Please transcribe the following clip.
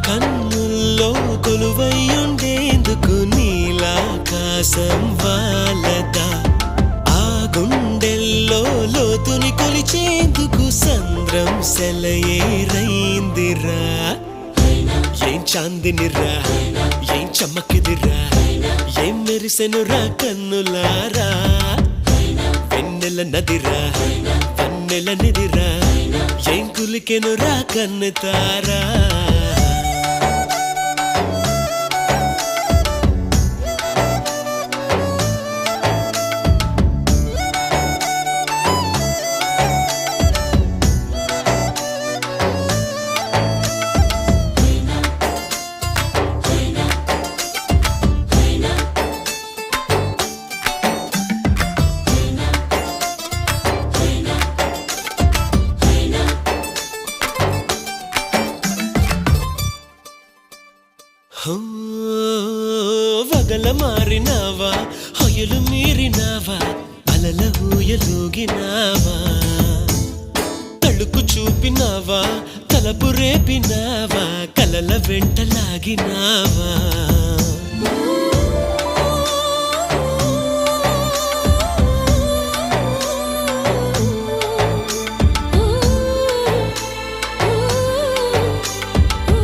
కన్నుల్లో కొలువయ్యుండేందుకు నీలాకాశం వాలదా ఆ గుండెల్లో లోతుని కొలిచేందుకు సంద్రం సెలయేరైందిరా ఏం చాందినిరా ఏం చమ్మకిదిరా ఏం మెరిసెనురా కన్నులారా వెన్నెల నదిరా వన్నెల నిదిరా ఏం కులికెనురా కన్ను తారా వగల మారినావా హొయలు మీరినావా అలల ఊయలూగినావా తళుకు చూపినావా తలపు రేపినావా కలల వెంటలాగినావా